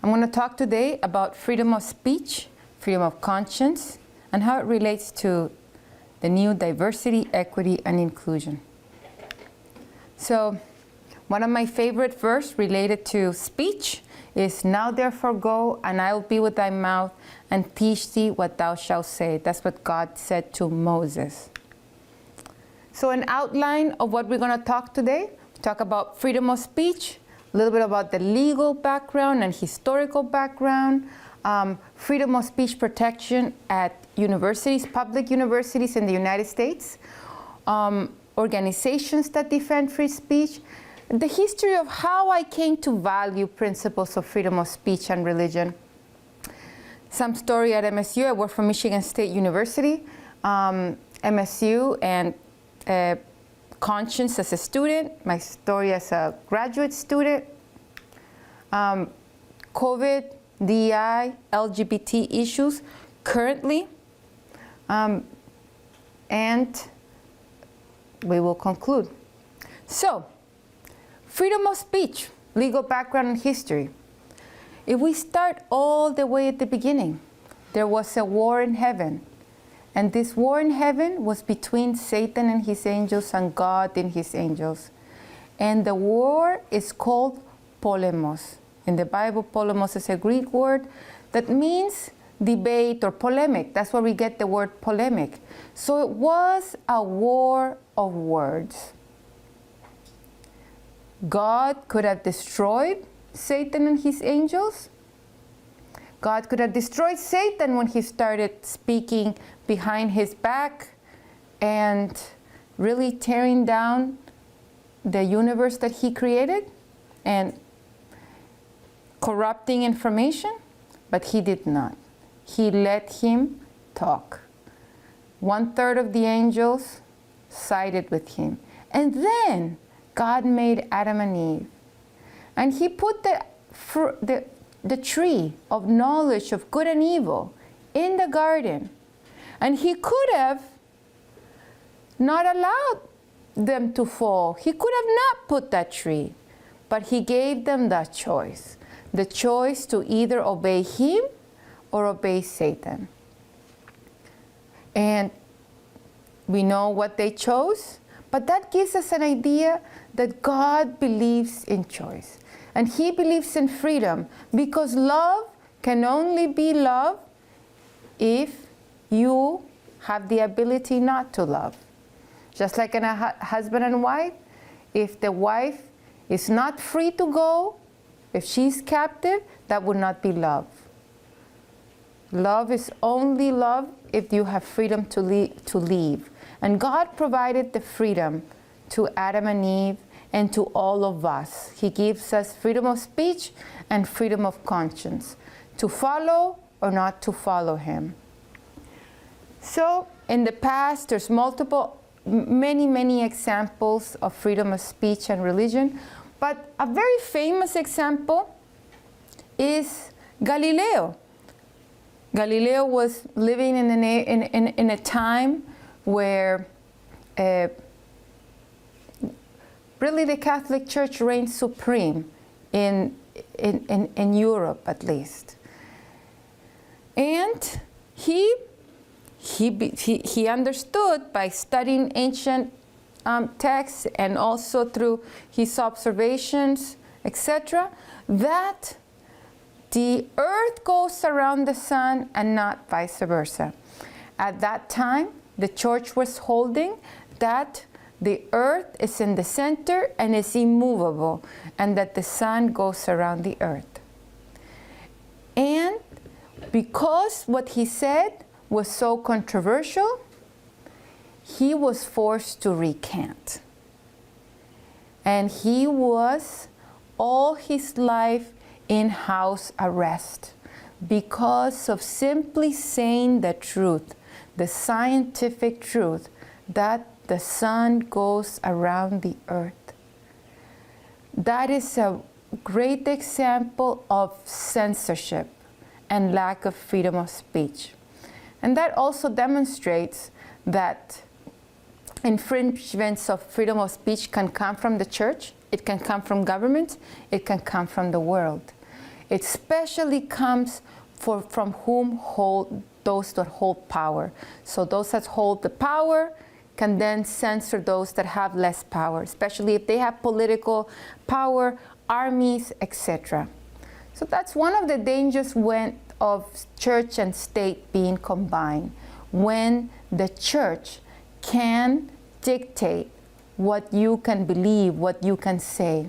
I'm going to talk today about freedom of speech, freedom of conscience, and how it relates to the new diversity, equity, and inclusion. So, one of my favorite verses related to speech is, "Now therefore go, and I will be with thy mouth, and teach thee what thou shalt say." That's what God said to Moses. So an outline of what we're going to talk today, talk about freedom of speech, a little bit about the legal background and historical background, freedom of speech protection at universities, public universities in the United States, organizations that defend free speech, the history of how I came to value principles of freedom of speech and religion. Some story at MSU. I work for Michigan State University, MSU, and conscience as a student, my story as a graduate student, COVID, DEI, LGBT issues currently, and we will conclude. So, freedom of speech, legal background and history. If we start all the way at the beginning, there was a war in heaven. And this war in heaven was between Satan and his angels and God and his angels. And the war is called polemos. In the Bible, polemos is a Greek word that means debate or polemic. That's where we get the word polemic. So it was a war of words. God could have destroyed Satan and his angels. God could have destroyed Satan when he started speaking behind his back and really tearing down the universe that he created and corrupting information, but he did not. He let him talk. 1/3 of the angels sided with him. And then God made Adam and Eve. And he put the tree of knowledge of good and evil in the garden. And he could have not allowed them to fall. He could have not put that tree. But he gave them that choice. The choice to either obey him or obey Satan. And we know what they chose. But that gives us an idea that God believes in choice. And he believes in freedom, because love can only be love if you have the ability not to love. Just like in a husband and wife, if the wife is not free to go, if she's captive, that would not be love. Love is only love if you have freedom to leave. And God provided the freedom to Adam and Eve and to all of us. He gives us freedom of speech and freedom of conscience, to follow or not to follow him. So in the past, there's many examples of freedom of speech and religion, but a very famous example is Galileo. Galileo was living in a time where really the Catholic Church reigned supreme in Europe, at least. And he understood by studying ancient texts and also through his observations, etc., that the earth goes around the sun and not vice versa. At that time, the church was holding that the earth is in the center and is immovable, and that the sun goes around the earth. And because what he said was so controversial, he was forced to recant. And he was all his life in house arrest because of simply saying the truth, the scientific truth, that the sun goes around the earth. That is a great example of censorship and lack of freedom of speech. And that also demonstrates that infringements of freedom of speech can come from the church, it can come from government, it can come from the world. It especially comes from whom hold those that hold power. So those that hold the power can then censor those that have less power, especially if they have political power, armies, etc. So that's one of the dangers of church and state being combined, when the church can dictate what you can believe, what you can say.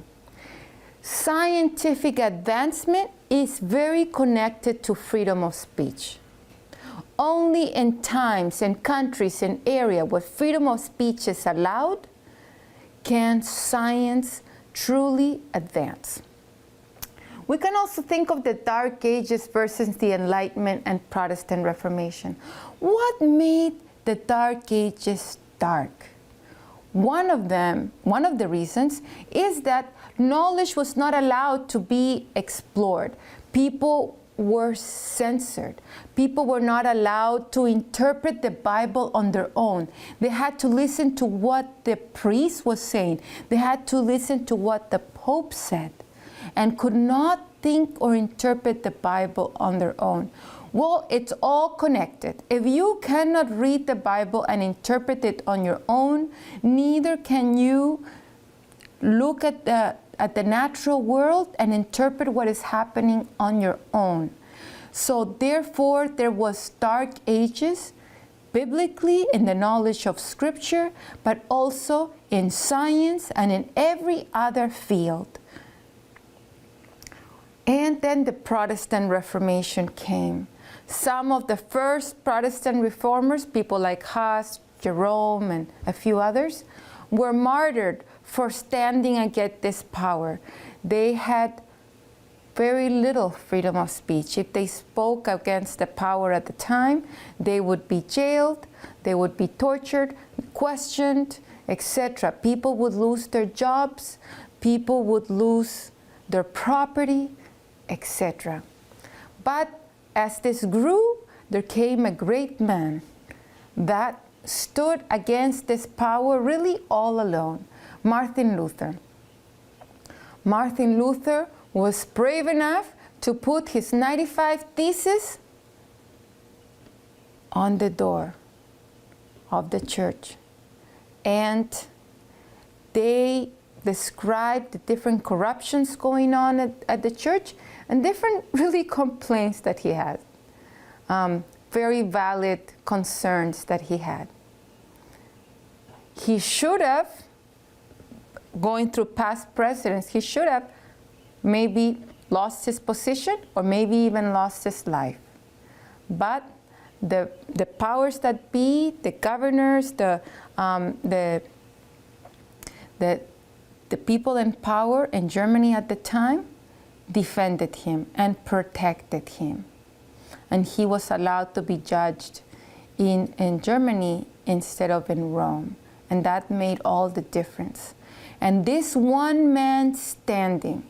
Scientific advancement is very connected to freedom of speech. Only in times and countries and areas where freedom of speech is allowed can science truly advance. We can also think of the Dark Ages versus the Enlightenment and Protestant Reformation. What made the Dark Ages dark? One of the reasons is that knowledge was not allowed to be explored. People were censored. People were not allowed to interpret the Bible on their own. They had to listen to what the priest was saying. They had to listen to what the Pope said, and could not think or interpret the Bible on their own. Well, it's all connected. If you cannot read the Bible and interpret it on your own, neither can you look at the natural world and interpret what is happening on your own. So therefore, there was dark ages, biblically in the knowledge of Scripture, but also in science and in every other field. And then the Protestant Reformation came. Some of the first Protestant reformers, people like Huss, Jerome, and a few others, were martyred for standing against this power. They had very little freedom of speech. If they spoke against the power at the time, they would be jailed, they would be tortured, questioned, etc. People would lose their jobs, people would lose their property, etc. But as this grew, there came a great man that stood against this power really all alone, Martin Luther. Martin Luther was brave enough to put his 95 Theses on the door of the church. And they described the different corruptions going on at the church and different really complaints that he had. Very valid concerns that he had. He should have, going through past presidents, he should have maybe lost his position or maybe even lost his life. But the powers that be, the governors, the people in power in Germany at the time defended him and protected him. And he was allowed to be judged in Germany instead of in Rome. And that made all the difference. And this one man standing,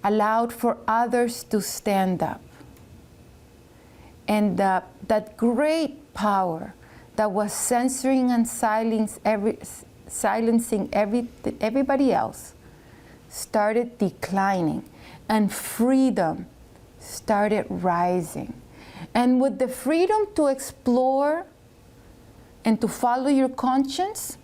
allowed for others to stand up. And that great power that was censoring and silencing everybody else started declining, and freedom started rising. And with the freedom to explore and to follow your conscience,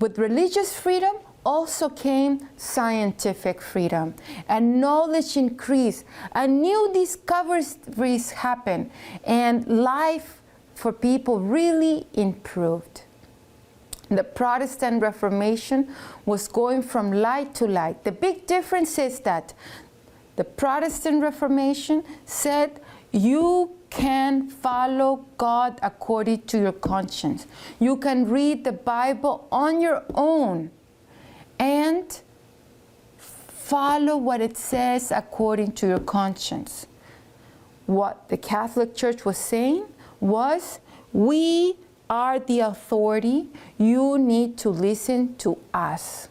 with religious freedom also came scientific freedom, and knowledge increased, and new discoveries happened, and life for people really improved. The Protestant Reformation was going from light to light. The big difference is that the Protestant Reformation said you can follow God according to your conscience. You can read the Bible on your own and follow what it says according to your conscience. What the Catholic Church was saying was, we are the authority, you need to listen to us.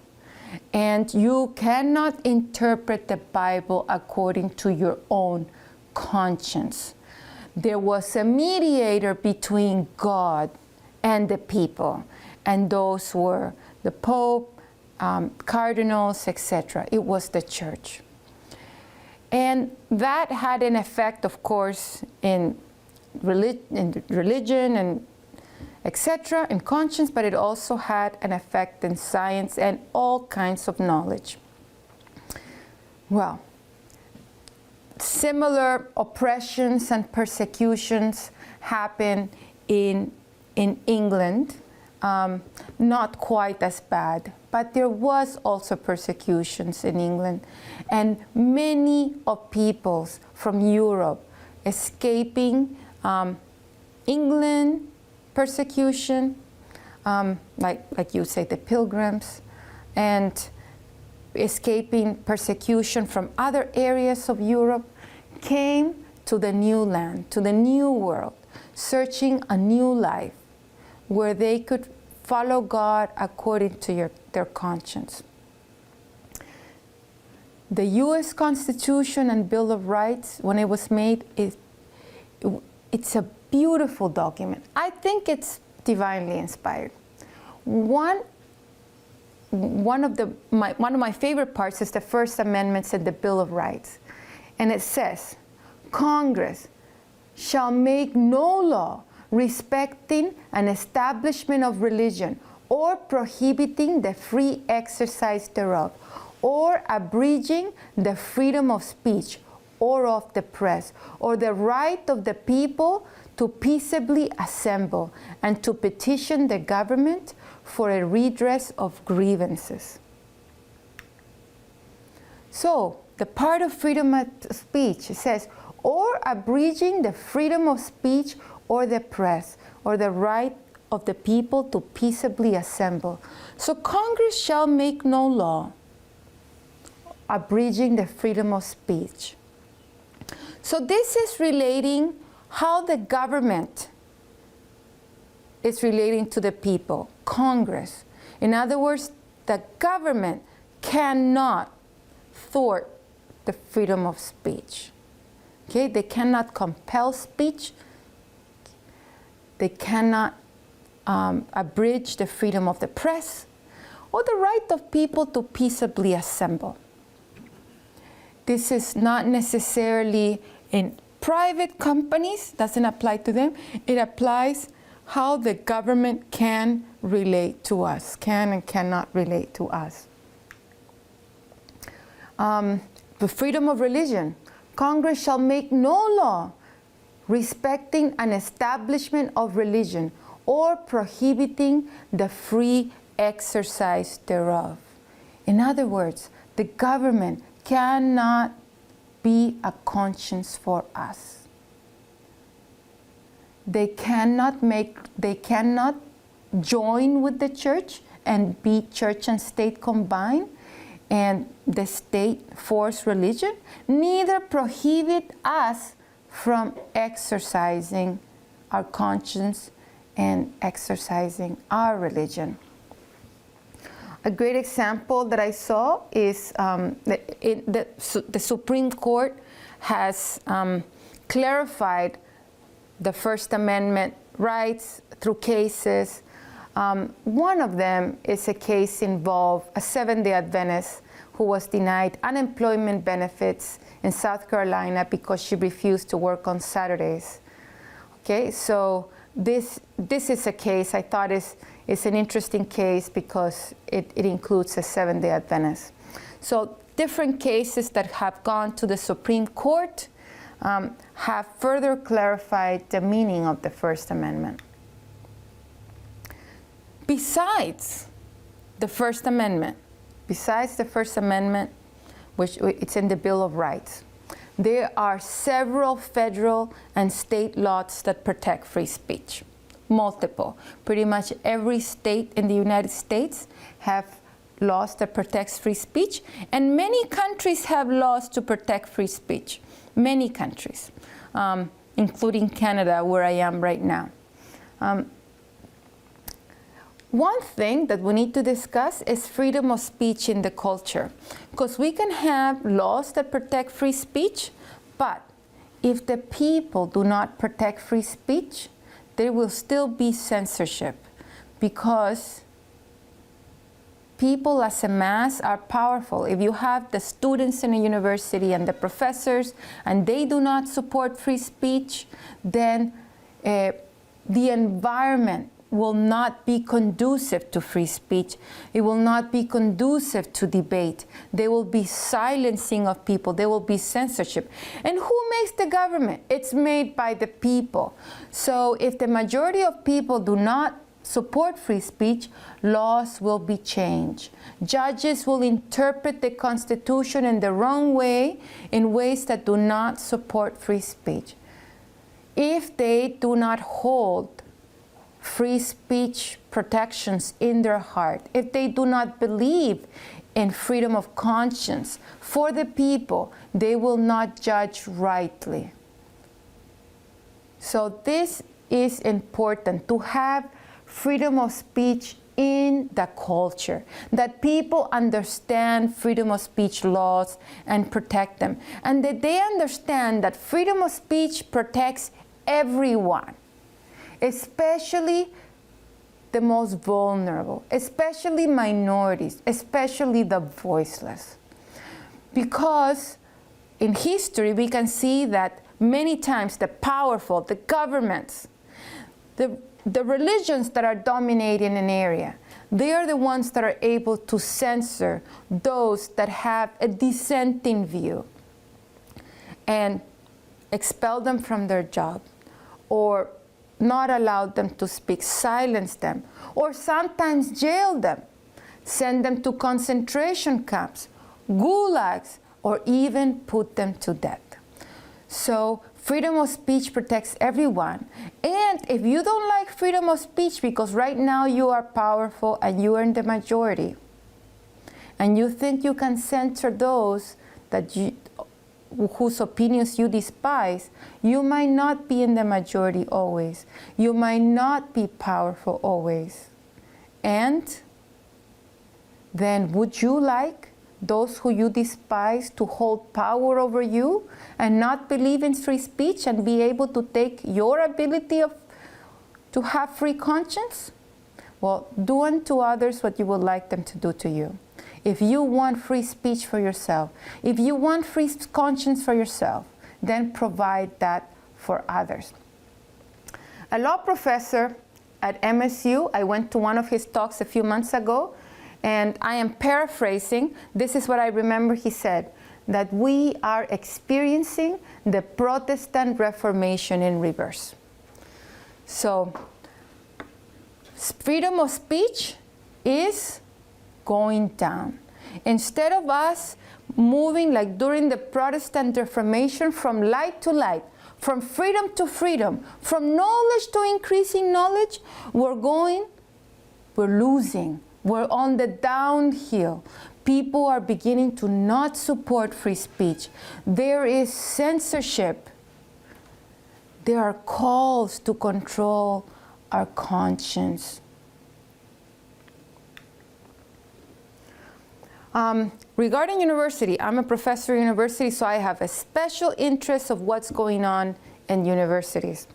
And you cannot interpret the Bible according to your own conscience. There was a mediator between God and the people, and those were the Pope, cardinals, etc. It was the church. And that had an effect, of course, in religion and etc., in conscience, but it also had an effect in science and all kinds of knowledge. Well, similar oppressions and persecutions happen in England. Not quite as bad, but there was also persecutions in England, and many of peoples from Europe escaping England persecution, like you say, the Pilgrims, and escaping persecution from other areas of Europe, came to the new land, to the new world, searching a new life where they could follow God according to their conscience. The U.S. Constitution and Bill of Rights, when it was made, it's a beautiful document. I think it's divinely inspired. One of my favorite parts is the First Amendment in the Bill of Rights. And it says, Congress shall make no law respecting an establishment of religion or prohibiting the free exercise thereof, or abridging the freedom of speech or of the press, or the right of the people to peaceably assemble and to petition the government for a redress of grievances. So, the part of freedom of speech says, or abridging the freedom of speech or the press, or the right of the people to peaceably assemble. So Congress shall make no law abridging the freedom of speech. So this is relating how the government is relating to the people, Congress. In other words, the government cannot thwart the freedom of speech. Okay, they cannot compel speech. They cannot abridge the freedom of the press or the right of people to peaceably assemble. This is not necessarily in private companies, doesn't apply to them. It applies how the government can relate to us, can and cannot relate to us. The freedom of religion. Congress shall make no law respecting an establishment of religion or prohibiting the free exercise thereof. In other words, the government cannot be a conscience for us. They cannot join with the church and be church and state combined, and the state force religion, neither prohibit us from exercising our conscience and exercising our religion. A great example that I saw is the Supreme Court has clarified the First Amendment rights through cases. One of them is a case involved a Seventh-day Adventist who was denied unemployment benefits in South Carolina because she refused to work on Saturdays. Okay, so this is a case I thought is an interesting case because it includes a Seventh-day Adventist. So different cases that have gone to the Supreme Court have further clarified the meaning of the First Amendment. Besides the First Amendment, which it's in the Bill of Rights, there are several federal and state laws that protect free speech. Multiple. Pretty much every state in the United States have laws that protect free speech, and many countries have laws to protect free speech. Many countries, including Canada, where I am right now. One thing that we need to discuss is freedom of speech in the culture, because we can have laws that protect free speech, but if the people do not protect free speech, there will still be censorship, because people as a mass are powerful. If you have the students in a university and the professors, and they do not support free speech, then the environment will not be conducive to free speech. It will not be conducive to debate. There will be silencing of people. There will be censorship. And who makes the government? It's made by the people. So if the majority of people do not support free speech, laws will be changed. Judges will interpret the Constitution in the wrong way, in ways that do not support free speech. If they do not hold free speech protections in their heart, if they do not believe in freedom of conscience for the people, they will not judge rightly. So this is important, to have freedom of speech in the culture, that people understand freedom of speech laws and protect them, and that they understand that freedom of speech protects everyone, especially the most vulnerable, especially minorities, especially the voiceless. Because in history, we can see that many times the powerful, the governments, the religions that are dominating an area, they are the ones that are able to censor those that have a dissenting view and expel them from their job, or not allow them to speak, silence them, or sometimes jail them, send them to concentration camps, gulags, or even put them to death. So freedom of speech protects everyone. And if you don't like freedom of speech because right now you are powerful and you are in the majority, and you think you can censor those whose opinions you despise, you might not be in the majority always. You might not be powerful always. And then would you like those who you despise to hold power over you and not believe in free speech and be able to take your ability to have free conscience? Well, do unto others what you would like them to do to you. If you want free speech for yourself, if you want free conscience for yourself, then provide that for others. A law professor at MSU, I went to one of his talks a few months ago, and I am paraphrasing. This is what I remember he said, that we are experiencing the Protestant Reformation in reverse. So, freedom of speech is going down. Instead of us moving like during the Protestant Reformation from light to light, from freedom to freedom, from knowledge to increasing knowledge, we're losing. We're on the downhill. People are beginning to not support free speech. There is censorship. There are calls to control our conscience. Regarding university, I'm a professor at university, so I have a special interest of what's going on in universities.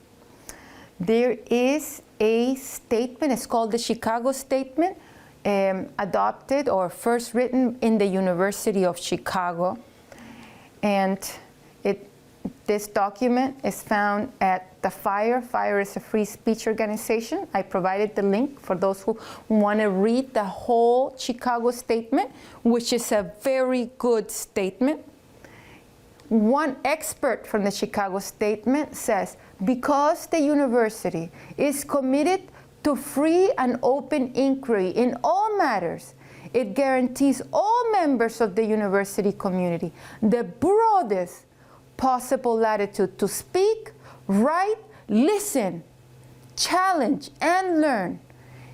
There is a statement, it's called the Chicago Statement, adopted or first written in the University of Chicago. And this document is found at the FIRE. FIRE is a free speech organization. I provided the link for those who want to read the whole Chicago Statement, which is a very good statement. One expert from the Chicago Statement says, because the university is committed to free and open inquiry in all matters, it guarantees all members of the university community the broadest possible latitude to speak, write, listen, challenge, and learn.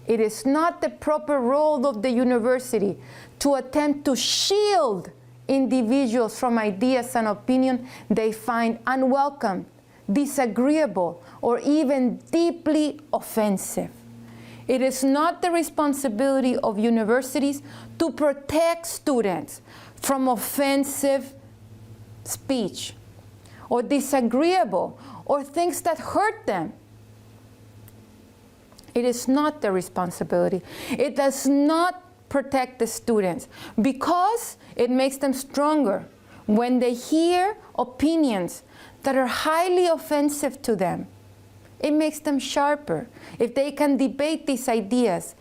It is not the proper role of the university to attempt to shield individuals from ideas and opinion they find unwelcome, disagreeable, or even deeply offensive. It is not the responsibility of universities to protect students from offensive speech or disagreeable or things that hurt them. It is not their responsibility. It does not protect the students because it makes them stronger when they hear opinions that are highly offensive to them. It makes them sharper. If they can debate these ideas,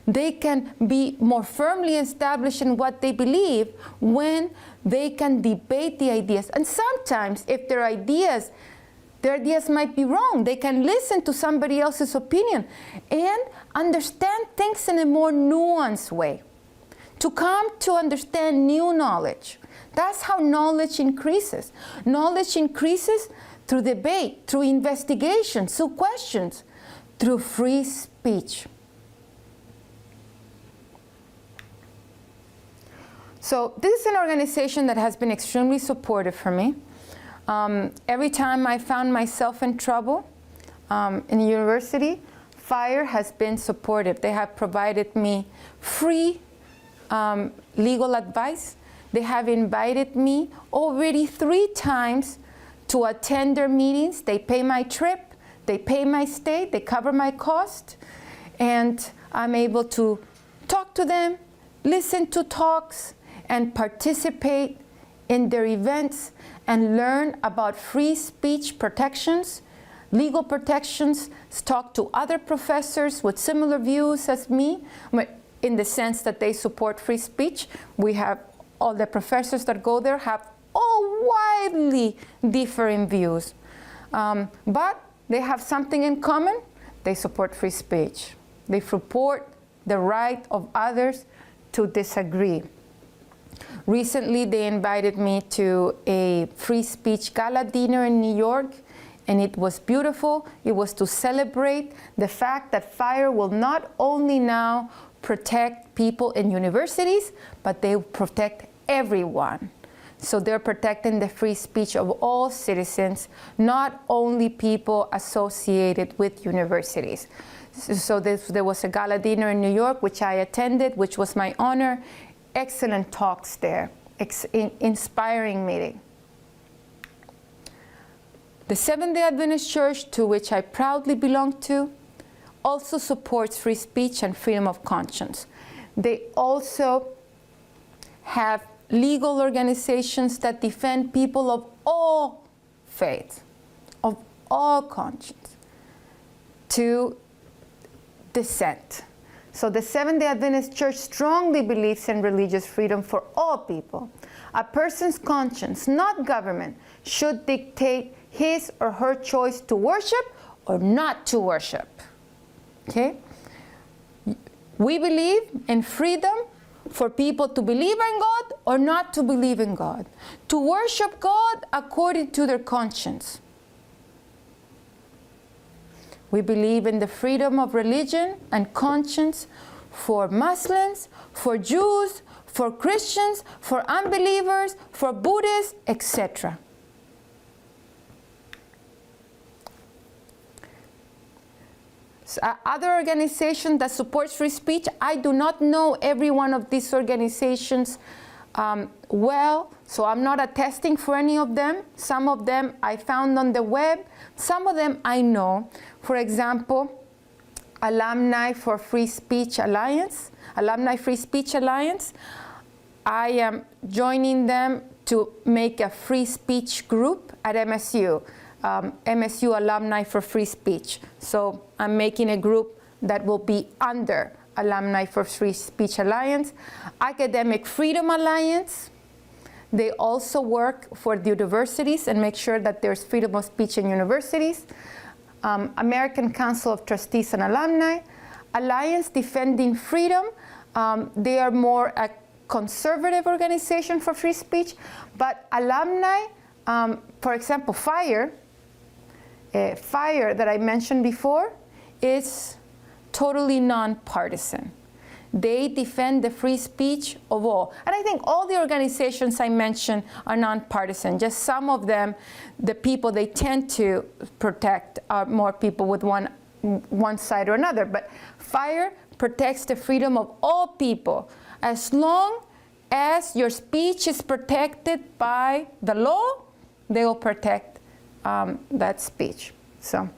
they can be more firmly established in what they believe when they can debate the ideas. And sometimes, if their ideas might be wrong, they can listen to somebody else's opinion and understand things in a more nuanced way, to come to understand new knowledge. That's how knowledge increases. Knowledge increases through debate, through investigation, through questions, through free speech. So this is an organization that has been extremely supportive for me. Every time I found myself in trouble in the university, FIRE has been supportive. They have provided me free legal advice. They have invited me already 3 times to attend their meetings. They pay my trip, they pay my stay, they cover my cost, and I'm able to talk to them, listen to talks, and participate in their events and learn about free speech protections, legal protections, talk to other professors with similar views as me, in the sense that they support free speech. We have all the professors that go there have all widely differing views. But they have something in common. They support free speech. They support the right of others to disagree. Recently, they invited me to a free speech gala dinner in New York, and it was beautiful. It was to celebrate the fact that FIRE will not only now protect people in universities, but they protect everyone. So they're protecting the free speech of all citizens, not only people associated with universities. So there was a gala dinner in New York, which I attended, which was my honor. Excellent talks there, inspiring meeting. The Seventh-day Adventist Church, to which I proudly belong to, also supports free speech and freedom of conscience. They also have legal organizations that defend people of all faiths, of all conscience, to dissent. So the Seventh-day Adventist Church strongly believes in religious freedom for all people. A person's conscience, not government, should dictate his or her choice to worship or not to worship. Okay? We believe in freedom for people to believe in God or not to believe in God, to worship God according to their conscience. We believe in the freedom of religion and conscience for Muslims, for Jews, for Christians, for unbelievers, for Buddhists, etc. Other organization that supports free speech, I do not know every one of these organizations well, so I'm not attesting for any of them. Some of them I found on the web. Some of them I know. For example, Alumni for Free Speech Alliance, Alumni Free Speech Alliance. I am joining them to make a free speech group at MSU. MSU Alumni for Free Speech. So I'm making a group that will be under Alumni for Free Speech Alliance. Academic Freedom Alliance. They also work for the universities and make sure that there's freedom of speech in universities. American Council of Trustees and Alumni. Alliance Defending Freedom. They are more a conservative organization for free speech, but alumni, for example, FIRE that I mentioned before, is totally nonpartisan. They defend the free speech of all. And I think all the organizations I mentioned are nonpartisan. Just some of them, the people they tend to protect are more people with one side or another. But FIRE protects the freedom of all people. As long as your speech is protected by the law, they will protect that speech. So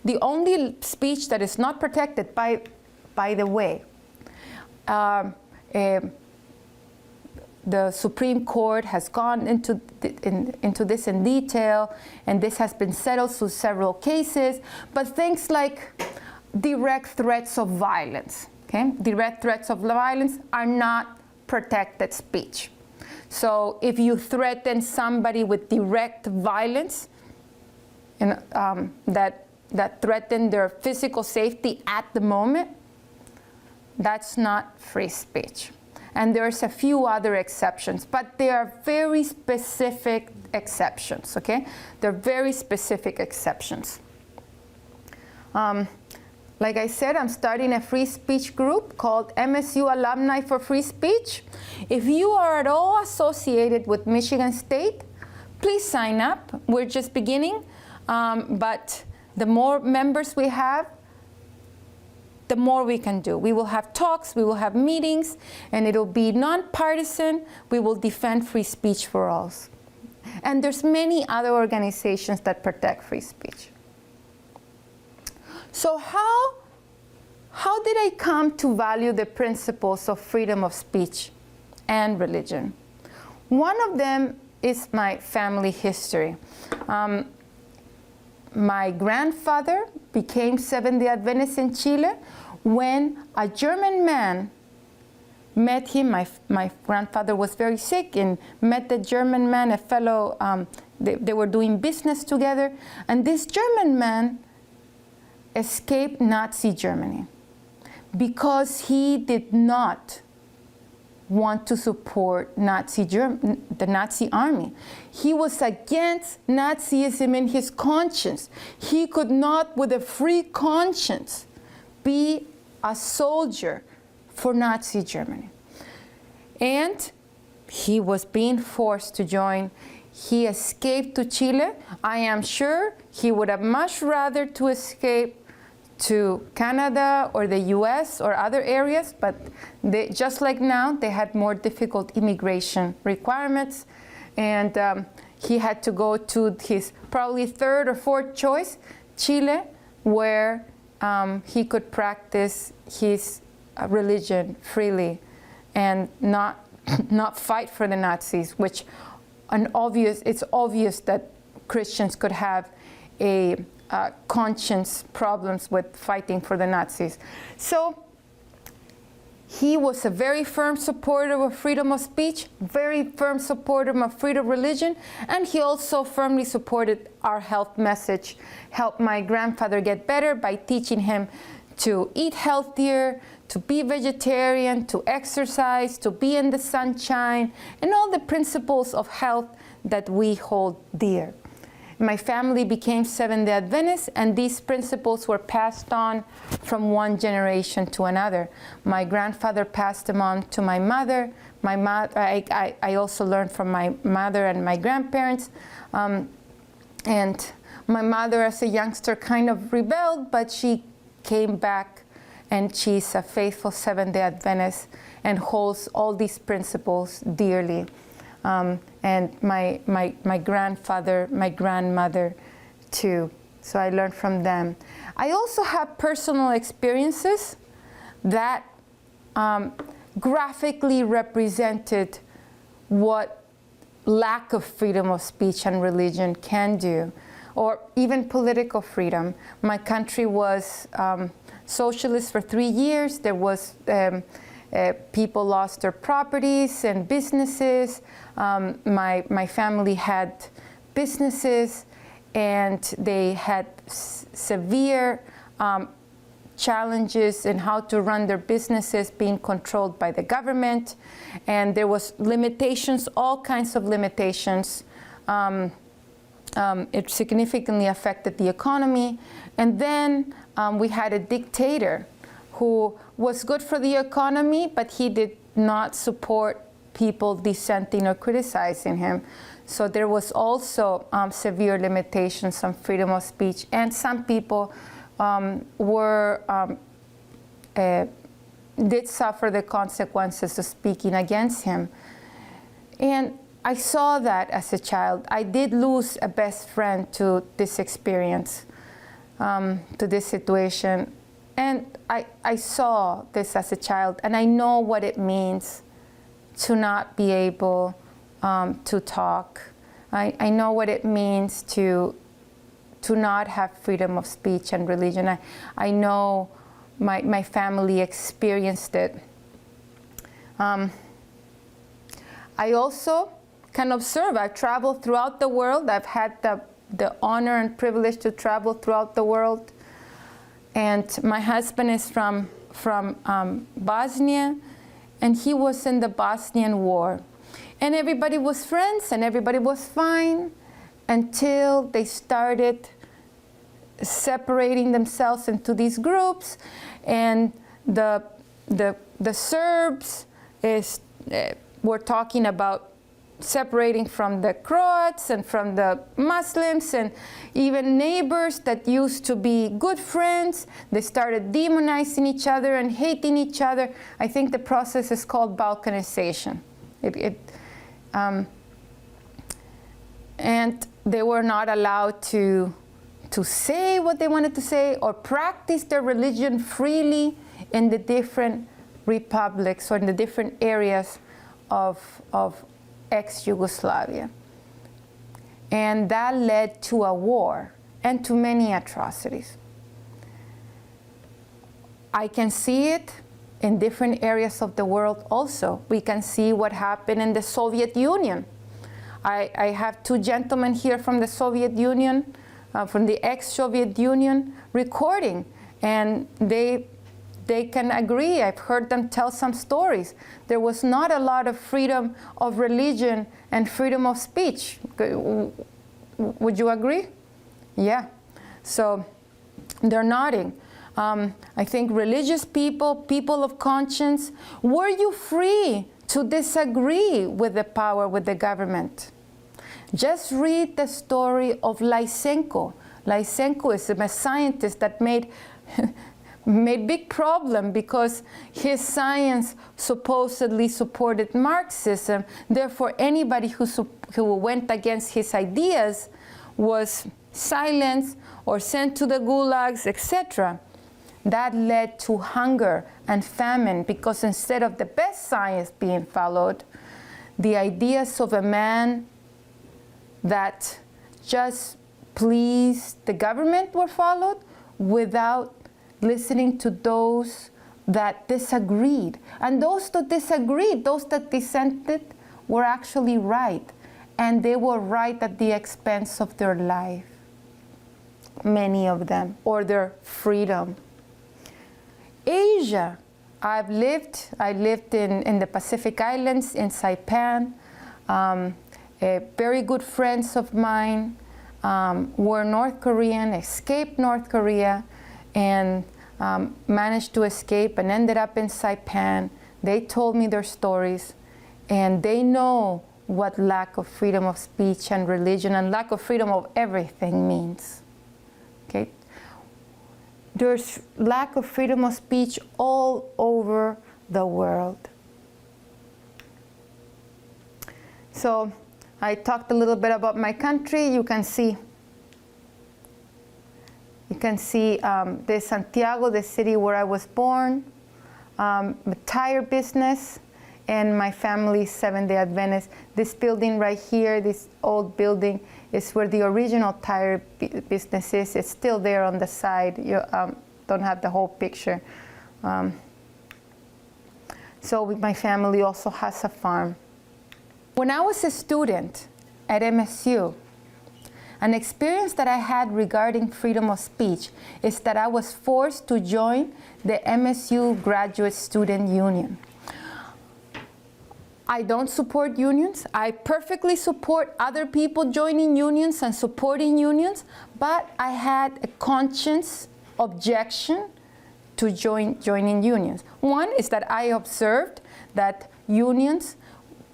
the only speech that is not protected, by the way, the Supreme Court has gone into this in detail, and this has been settled through several cases. But things like direct threats of violence, okay? Direct threats of violence are not protected speech. So if you threaten somebody with direct violence, and that threaten their physical safety at the moment, that's not free speech. And there's a few other exceptions, but they are very specific exceptions, okay? They're very specific exceptions. Like I said, I'm starting a free speech group called MSU Alumni for Free Speech. If you are at all associated with Michigan State, please sign up. We're just beginning, but the more members we have, the more we can do. We will have talks, we will have meetings, and it'll be nonpartisan. We will defend free speech for all. And there's many other organizations that protect free speech. So how did I come to value the principles of freedom of speech and religion? One of them is my family history. My grandfather became Seventh-day Adventist in Chile when a German man met him. My grandfather was very sick and met the German man, a fellow, they were doing business together, and this German man escaped Nazi Germany because he did not want to support the Nazi army. He was against Nazism in his conscience. He could not, with a free conscience, be a soldier for Nazi Germany. And he was being forced to join. He escaped to Chile. I am sure he would have much rather to escape to Canada or the US or other areas, but just like now, they had more difficult immigration requirements, and he had to go to his probably third or fourth choice, Chile, where he could practice his religion freely and not fight for the Nazis, which it's obvious that Christians could have a conscience problems with fighting for the Nazis. So he was a very firm supporter of freedom of speech, very firm supporter of freedom of religion, and he also firmly supported our health message, helped my grandfather get better by teaching him to eat healthier, to be vegetarian, to exercise, to be in the sunshine, and all the principles of health that we hold dear. My family became Seventh-day Adventists, and these principles were passed on from one generation to another. My grandfather passed them on to my mother. I also learned from my mother and my grandparents. And my mother, as a youngster, kind of rebelled, but she came back, and she's a faithful Seventh-day Adventist and holds all these principles dearly. And my grandfather, my grandmother too. So I learned from them. I also have personal experiences that graphically represented what lack of freedom of speech and religion can do, or even political freedom. My country was socialist for 3 years. There was people lost their properties and businesses. My family had businesses, and they had severe challenges in how to run their businesses, being controlled by the government, and there was limitations, all kinds of limitations. It significantly affected the economy, and then we had a dictator who was good for the economy, but he did not support people dissenting or criticizing him. So there was also severe limitations on freedom of speech, and some people did suffer the consequences of speaking against him. And I saw that as a child. I did lose a best friend to this experience, to this situation. I saw this as a child, and I know what it means to not be able to talk. I know what it means to not have freedom of speech and religion. I know my family experienced it. I also can observe. I've traveled throughout the world. I've had the honor and privilege to travel throughout the world. And my husband is from Bosnia, and he was in the Bosnian War. And everybody was friends, and everybody was fine until they started separating themselves into these groups. And the Serbs were talking about separating from the Croats and from the Muslims, and even neighbors that used to be good friends, they started demonizing each other and hating each other. I think the process is called balkanization. And they were not allowed to say what they wanted to say or practice their religion freely in the different republics or in the different areas of ex-Yugoslavia. And that led to a war and to many atrocities. I can see it in different areas of the world also. We can see what happened in the Soviet Union. I have two gentlemen here from the Soviet Union, from the ex-Soviet Union, recording, and they can agree. I've heard them tell some stories. There was not a lot of freedom of religion and freedom of speech. Would you agree? Yeah. So they're nodding. I think religious people, people of conscience, were you free to disagree with the power, with the government? Just read the story of Lysenko. Lysenko is a scientist that made big problem because his science supposedly supported Marxism. Therefore, anybody who went against his ideas was silenced or sent to the gulags, etc. That led to hunger and famine because instead of the best science being followed, the ideas of a man that just pleased the government were followed without listening to those that disagreed. And those that disagreed, those that dissented, were actually right. And they were right at the expense of their life, many of them, or their freedom. Asia, I lived in the Pacific Islands, in Saipan. Very good friends of mine were North Korean, escaped North Korea, and managed to escape and ended up in Saipan. They told me their stories, and they know what lack of freedom of speech and religion and lack of freedom of everything means. Okay? There's lack of freedom of speech all over the world. So I talked a little bit about my country. You can see there's Santiago, the city where I was born, the tire business, and my family's Seventh-day Adventist. This building right here, this old building, is where the original tire business is. It's still there on the side. You don't have the whole picture. So my family also has a farm. When I was a student at MSU, an experience that I had regarding freedom of speech is that I was forced to join the MSU Graduate Student Union. I don't support unions. I perfectly support other people joining unions and supporting unions, but I had a conscience objection to joining unions. One is that I observed that unions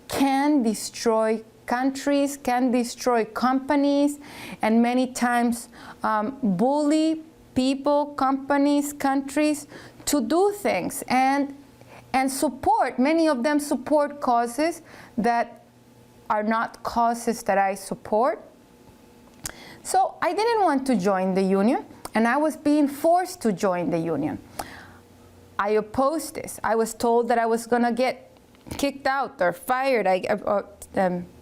can destroy countries, can destroy companies, and many times bully people, companies, countries to do things and support. Many of them support causes that are not causes that I support. So I didn't want to join the union. and I was being forced to join the union. I opposed this. I was told that I was going to get kicked out or fired,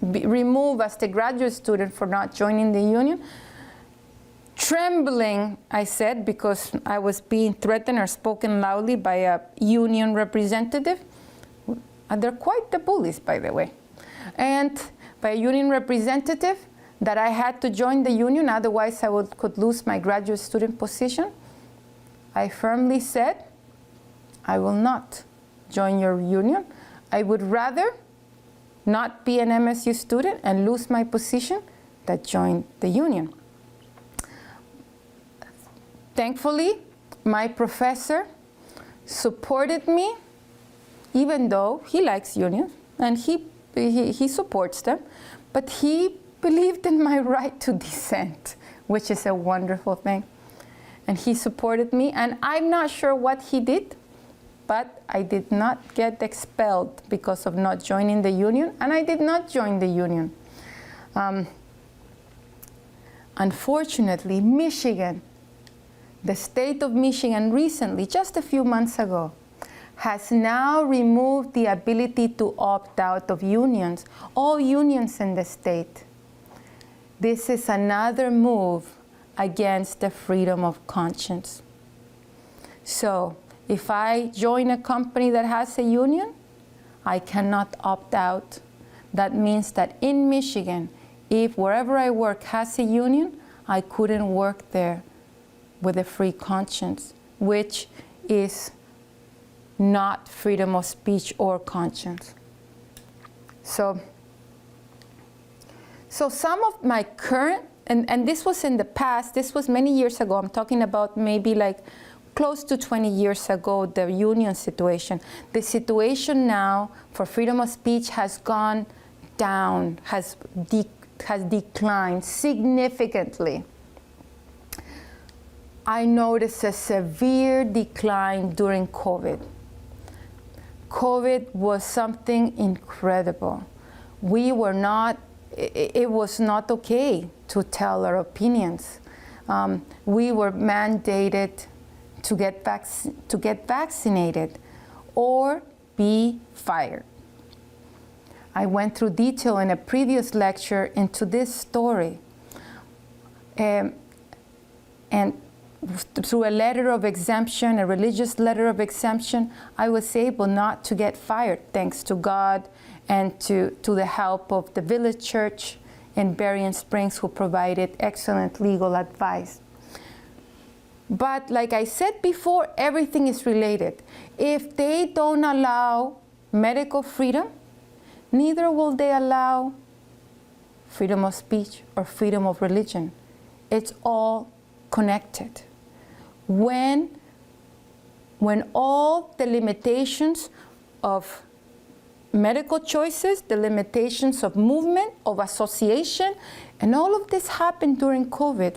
removed as a graduate student for not joining the union. Trembling, I said, because I was being threatened or spoken loudly by a union representative. They're quite the bullies, by the way. And by a union representative, that I had to join the union, otherwise I could lose my graduate student position. I firmly said, I will not join your union. I would rather not be an MSU student and lose my position than join the union. Thankfully, my professor supported me, even though he likes unions and he supports them, but he believed in my right to dissent, which is a wonderful thing. And he supported me, and I'm not sure what he did, but I did not get expelled because of not joining the union, and I did not join the union. Unfortunately, Michigan, the state of Michigan recently, just a few months ago, has now removed the ability to opt out of unions, all unions in the state. This is another move against the freedom of conscience. So, if I join a company that has a union, I cannot opt out. That means that in Michigan, if wherever I work has a union, I couldn't work there with a free conscience, which is not freedom of speech or conscience. So some of my current, and this was in the past, this was many years ago, I'm talking about maybe like close to 20 years ago, the union situation. The situation now for freedom of speech has gone down, has declined significantly. I noticed a severe decline during COVID. COVID was something incredible. We were not, it was not okay to tell our opinions. We were mandated to get vaccinated or be fired. I went through detail in a previous lecture into this story. And through a letter of exemption, a religious letter of exemption, I was able not to get fired, thanks to God and to the help of the village church in Berrien Springs, who provided excellent legal advice. But like I said before, everything is related. If they don't allow medical freedom, neither will they allow freedom of speech or freedom of religion. It's all connected. When all the limitations of medical choices, the limitations of movement, of association, and all of this happened during COVID,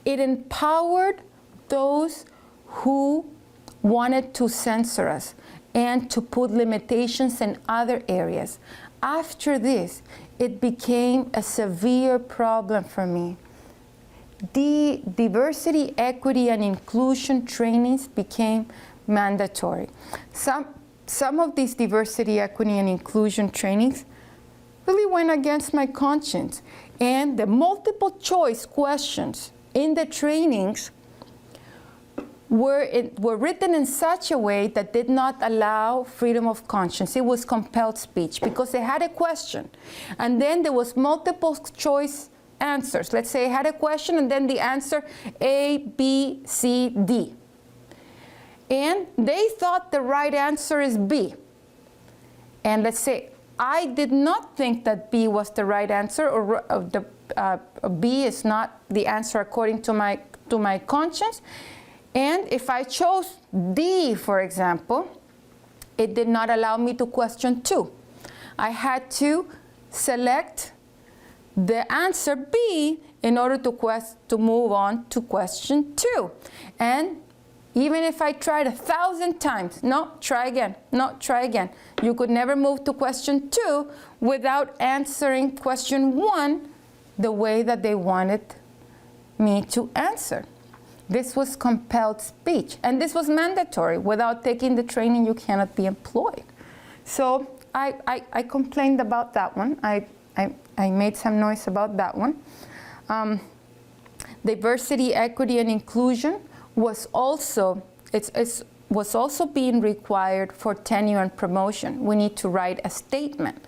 it empowered those who wanted to censor us and to put limitations in other areas. After this, it became a severe problem for me. The diversity, equity, and inclusion trainings became mandatory. Some of these diversity, equity, and inclusion trainings really went against my conscience. And the multiple choice questions in the trainings were written in such a way that did not allow freedom of conscience. It was compelled speech because they had a question. And then there was multiple choice answers. Let's say I had a question and then the answer A, B, C, D. And they thought the right answer is B. And let's say I did not think that B was the right answer, or B is not the answer according to my conscience. And if I chose D, for example, it did not allow me to question 2. I had to select the answer B in order to move on to question 2. And even if I tried 1,000 times, no, try again, no, try again, you could never move to question 2 without answering question 1 the way that they wanted me to answer. This was compelled speech, and this was mandatory. Without taking the training, you cannot be employed. So I complained about that one. I made some noise about that one. Diversity, equity, and inclusion was also being required for tenure and promotion. We need to write a statement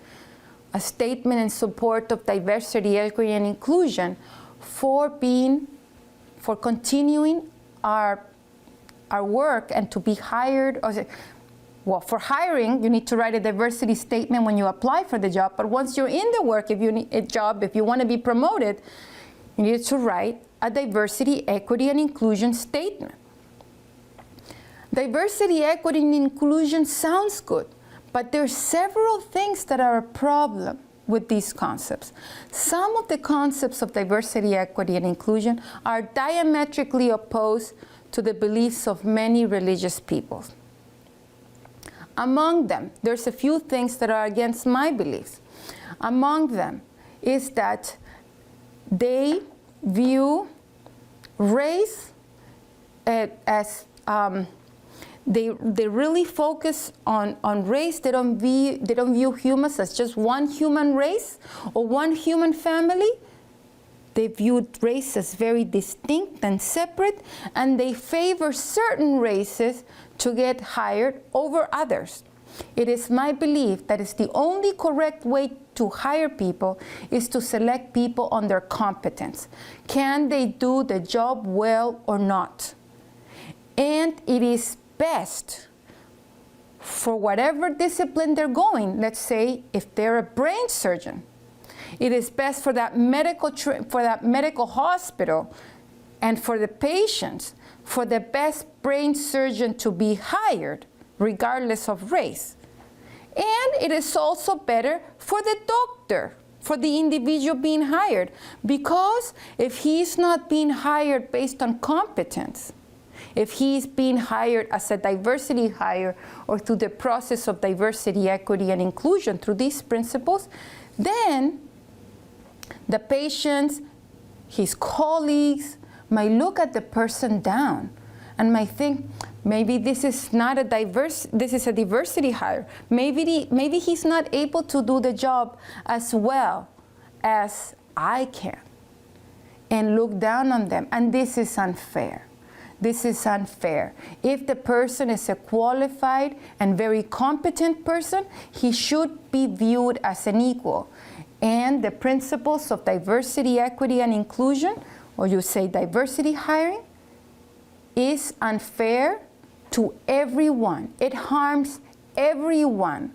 in support of diversity, equity, and inclusion for continuing our work and to be hired. Well, for hiring, you need to write a diversity statement when you apply for the job. But once you're in the work, if you need a job, if you want to be promoted, you need to write a diversity, equity, and inclusion statement. Diversity, equity, and inclusion sounds good, but there are several things that are a problem with these concepts. Some of the concepts of diversity, equity, and inclusion are diametrically opposed to the beliefs of many religious peoples. Among them, there's a few things that are against my beliefs. Among them is that they view race as they really focus on race. They don't view humans as just one human race or one human family. They view race as very distinct and separate, and they favor certain races to get hired over others. It is my belief that it's the only correct way to hire people is to select people on their competence. Can they do the job well or not? And it is best for whatever discipline they're going. Let's say if they're a brain surgeon, it is best for that medical hospital and for the patients, for the best brain surgeon to be hired, regardless of race. And it is also better for the doctor, for the individual being hired, because if he's not being hired based on competence, if he's being hired as a diversity hire or through the process of diversity, equity, and inclusion through these principles, then the patients, his colleagues, might look at the person down and might think, maybe this is not a diversity hire. Maybe he's not able to do the job as well as I can, and look down on them. And this is unfair. This is unfair. If the person is a qualified and very competent person, he should be viewed as an equal. And the principles of diversity, equity, and inclusion, or you say diversity hiring, is unfair to everyone. It harms everyone,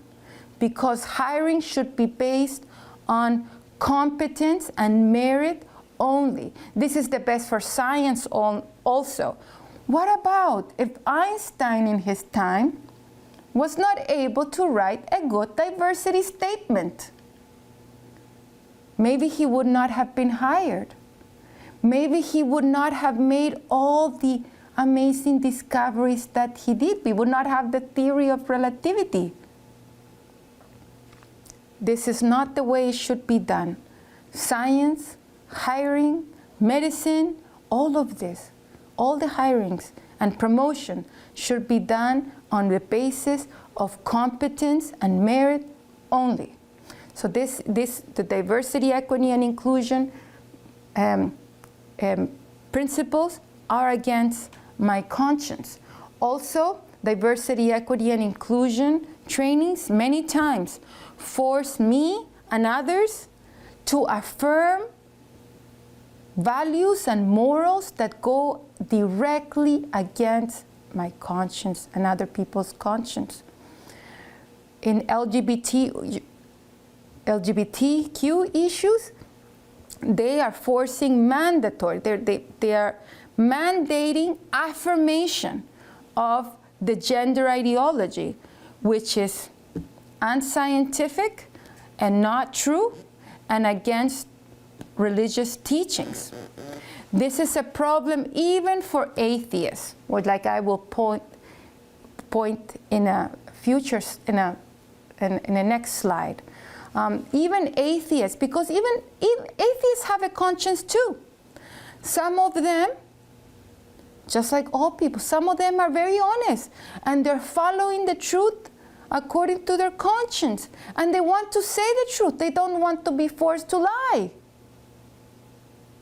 because hiring should be based on competence and merit only. This is the best for science also. What about if Einstein in his time was not able to write a good diversity statement? Maybe he would not have been hired. Maybe he would not have made all the amazing discoveries that he did. We would not have the theory of relativity. This is not the way it should be done. Science, hiring, medicine, all of this, all the hirings and promotion should be done on the basis of competence and merit only. So the diversity, equity, and inclusion principles are against my conscience. Also, diversity, equity, and inclusion trainings many times force me and others to affirm values and morals that go directly against my conscience and other people's conscience. In LGBTQ issues, they are forcing mandatory, they are mandating affirmation of the gender ideology, which is unscientific and not true and against religious teachings. This is a problem even for atheists, or like I will point in a future, in the next slide. Even atheists, because even atheists have a conscience too. Some of them, just like all people, some of them are very honest and they're following the truth according to their conscience. And they want to say the truth. They don't want to be forced to lie.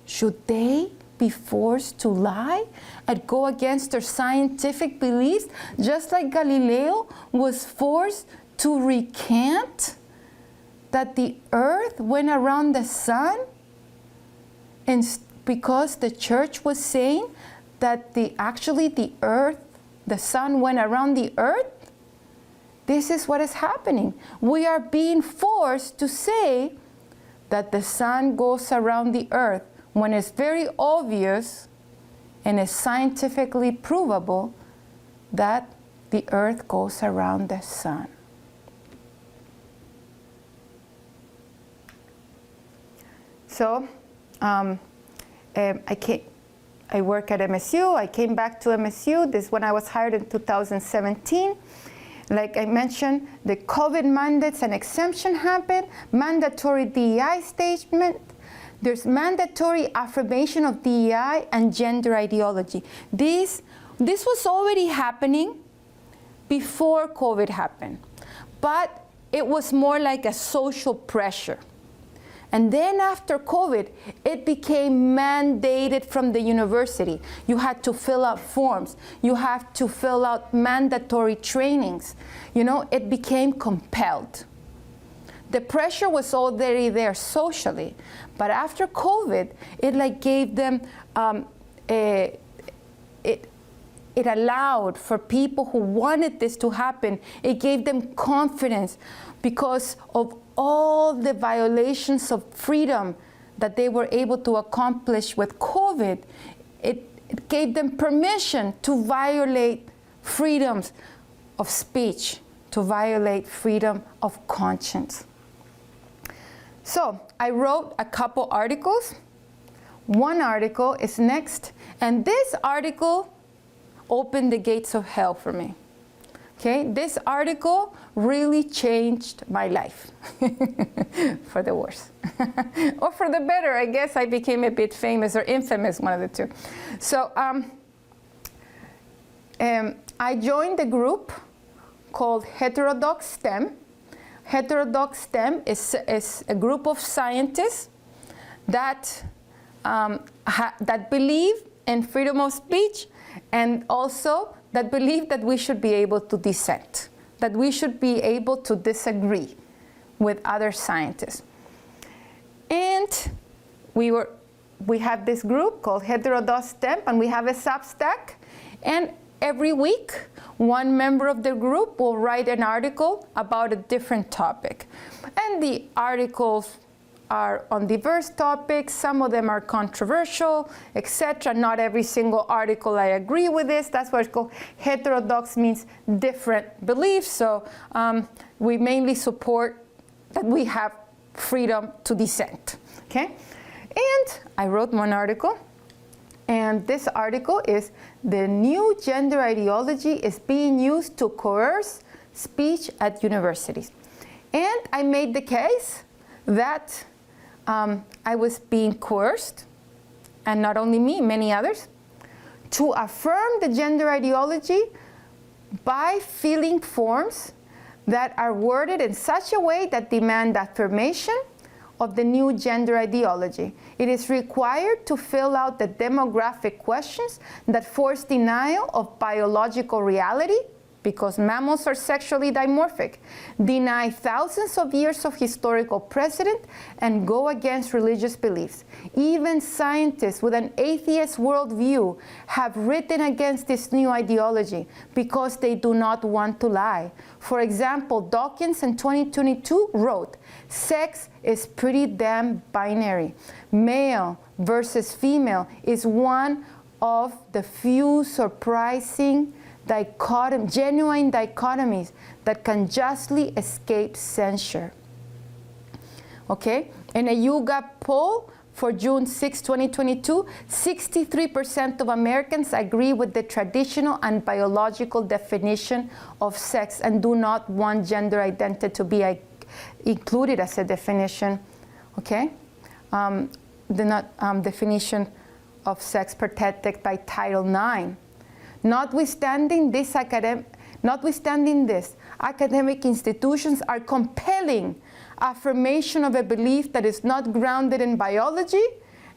Should they be forced to lie and go against their scientific beliefs, just like Galileo was forced to recant that the earth went around the sun? And because the church was saying that actually the earth, the sun went around the earth? This is what is happening. We are being forced to say that the sun goes around the earth when it's very obvious and is scientifically provable that the earth goes around the sun. So I work at MSU. I came back to MSU. This is when I was hired in 2017. Like I mentioned, the COVID mandates and exemption happened, mandatory DEI statement. There's mandatory affirmation of DEI and gender ideology. This was already happening before COVID happened, but it was more like a social pressure. And then after COVID, it became mandated from the university. You had to fill out forms. You have to fill out mandatory trainings. You know, it became compelled. The pressure was already there socially, but after COVID, it like gave them, it allowed for people who wanted this to happen. It gave them confidence because of all the violations of freedom that they were able to accomplish with COVID. It gave them permission to violate freedoms of speech, to violate freedom of conscience. So I wrote a couple articles. One article is next, and this article opened the gates of hell for me. Okay, this article really changed my life for the worse or for the better. I guess I became a bit famous or infamous, one of the two. So I joined a group called Heterodox STEM. Heterodox STEM is a group of scientists that that believe in freedom of speech, and also that believe that we should be able to dissent, that we should be able to disagree with other scientists. And we have this group called Heterodox STEM, and we have a Substack, and every week one member of the group will write an article about a different topic. And the articles are on diverse topics, some of them are controversial, etc. Not every single article I agree with this. That's why it's called heterodox, means different beliefs. So we mainly support that we have freedom to dissent, okay? And I wrote one article, and this article is "The New Gender Ideology is Being Used to Coerce Speech at Universities." And I made the case that I was being coerced, and not only me, many others, to affirm the gender ideology by filling forms that are worded in such a way that demand affirmation of the new gender ideology. It is required to fill out the demographic questions that force denial of biological reality, because mammals are sexually dimorphic, deny thousands of years of historical precedent, and go against religious beliefs. Even scientists with an atheist worldview have written against this new ideology because they do not want to lie. For example, Dawkins in 2022 wrote, "Sex is pretty damn binary. Male versus female is one of the few surprising genuine dichotomies that can justly escape censure." Okay, in a YouGov poll for June 6, 2022, 63% of Americans agree with the traditional and biological definition of sex and do not want gender identity to be included as a definition, okay? The definition of sex protected by Title IX. Notwithstanding this, academic institutions are compelling affirmation of a belief that is not grounded in biology